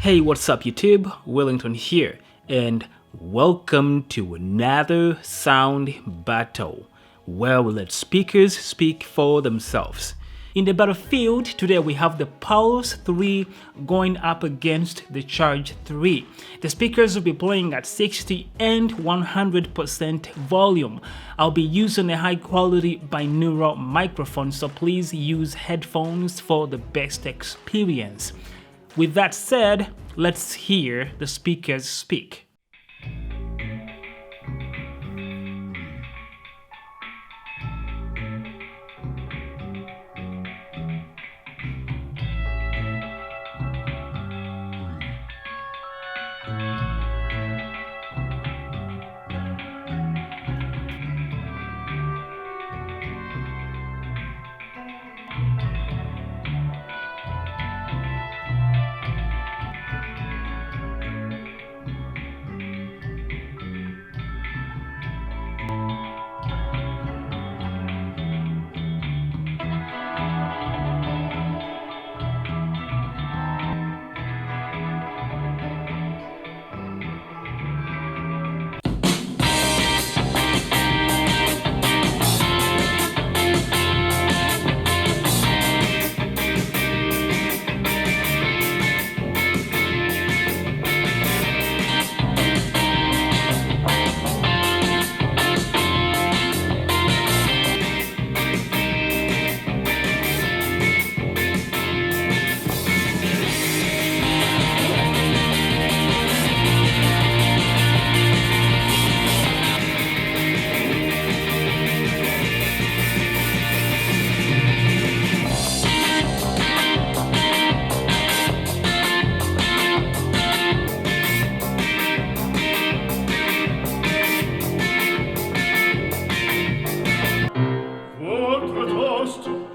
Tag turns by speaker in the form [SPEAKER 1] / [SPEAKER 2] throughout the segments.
[SPEAKER 1] Hey, what's up, YouTube? Willington here, and welcome to another sound battle where we let speakers speak for themselves. In the battlefield, today we have the Pulse 3 going up against the Charge 3. The speakers will be playing at 60 and 100% volume. I'll be using a high quality binaural microphone, so please use headphones for the best experience. With that said, let's hear the speakers speak.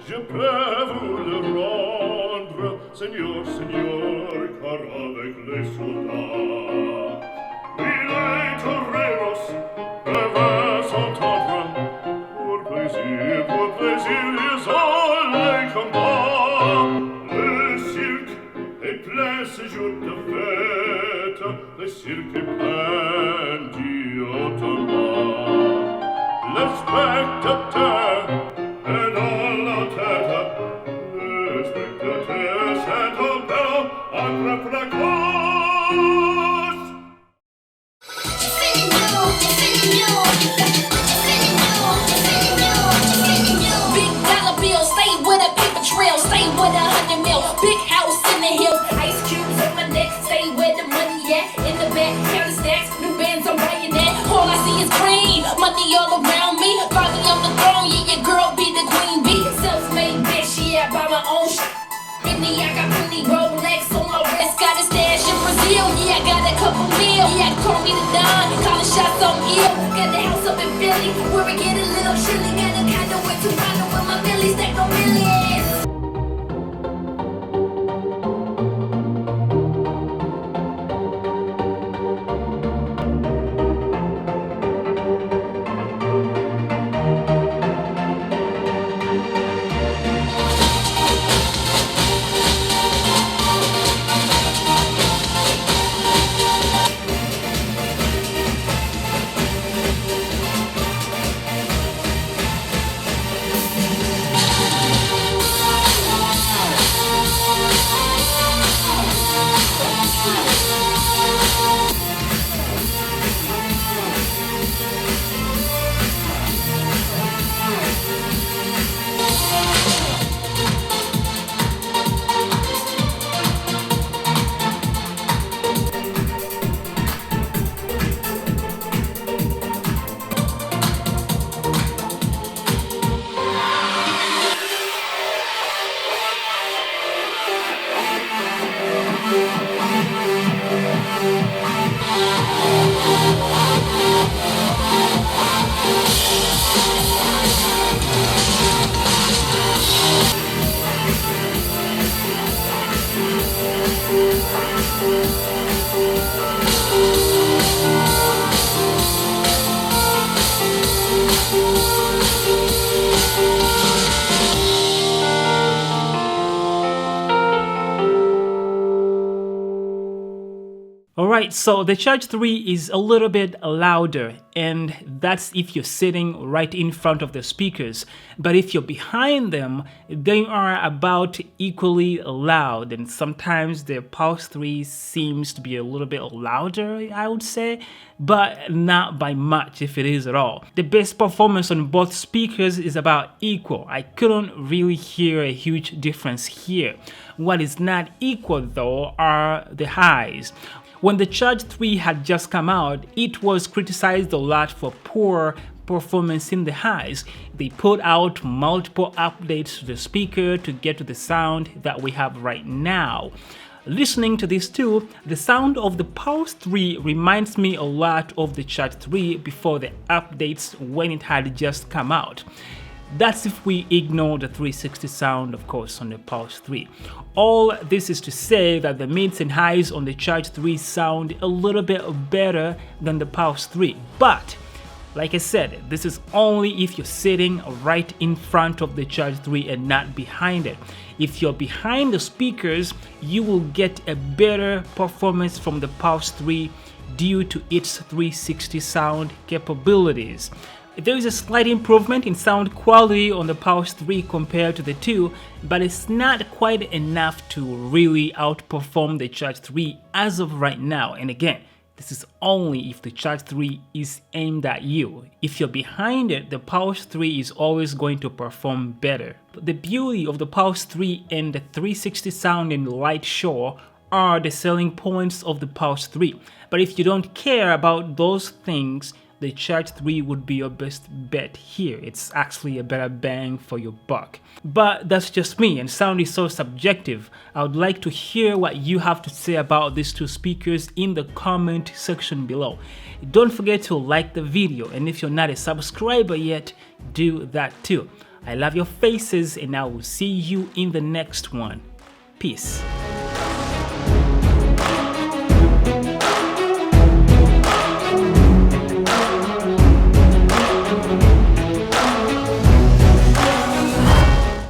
[SPEAKER 2] Je peux vous le rendre, Seigneur, Seigneur, car avec les soldats, il est toreros, devait s'entendre, pour plaisir, ils ont les combats. Le cirque est plein ce jour de fête, le cirque est plein d'automates. Le spectateur est dans la tête, le spectateur c'est un bel aggrappe la course.
[SPEAKER 3] Big dollar bill, stay with a paper trail, stay with 100 mil, big house in the hills, ice cubes on my neck, stay where the money at, in the back, counting stacks, new bands I'm buying that, all I see is green, money all around me, finally on the throne, yeah, your girl be the queen bee, self-made bitch, yeah, I buy my own shit. Bentley, I got plenty Rolex on my wrist, got a stash in Brazil, yeah, I got a couple mil, yeah, call me the Don, calling shots on ill, got the house up in Philly, where it get a little chilly, got a condo with Toronto with my Billy, stack no millions.
[SPEAKER 1] Right, so the Charge 3 is a little bit louder, and that's if you're sitting right in front of the speakers. But if you're behind them, they are about equally loud, and sometimes the Pulse 3 seems to be a little bit louder, I would say, but not by much if it is at all. The bass performance on both speakers is about equal. I couldn't really hear a huge difference here. What is not equal though are the highs. When the Charge 3 had just come out, it was criticized a lot for poor performance in the highs. They put out multiple updates to the speaker to get to the sound that we have right now. Listening to this too, the sound of the Pulse 3 reminds me a lot of the Charge 3 before the updates when it had just come out. That's if we ignore the 360 sound, of course, on the Pulse 3. All this is to say that the mids and highs on the Charge 3 sound a little bit better than the Pulse 3. But, like I said, this is only if you're sitting right in front of the Charge 3 and not behind it. If you're behind the speakers, you will get a better performance from the Pulse 3 due to its 360 sound capabilities. There is a slight improvement in sound quality on the Pulse 3 compared to the 2, but it's not quite enough to really outperform the Charge 3 as of right now. And again, this is only if the Charge 3 is aimed at you. If you're behind it, the Pulse 3 is always going to perform better. But the beauty of the Pulse 3 and the 360 sound and light show are the selling points of the Pulse 3. But if you don't care about those things, the Charge 3 would be your best bet here. It's actually a better bang for your buck. But that's just me, and sound is so subjective. I would like to hear what you have to say about these two speakers in the comment section below. Don't forget to like the video, and if you're not a subscriber yet, do that too. I love your faces, and I will see you in the next one. Peace.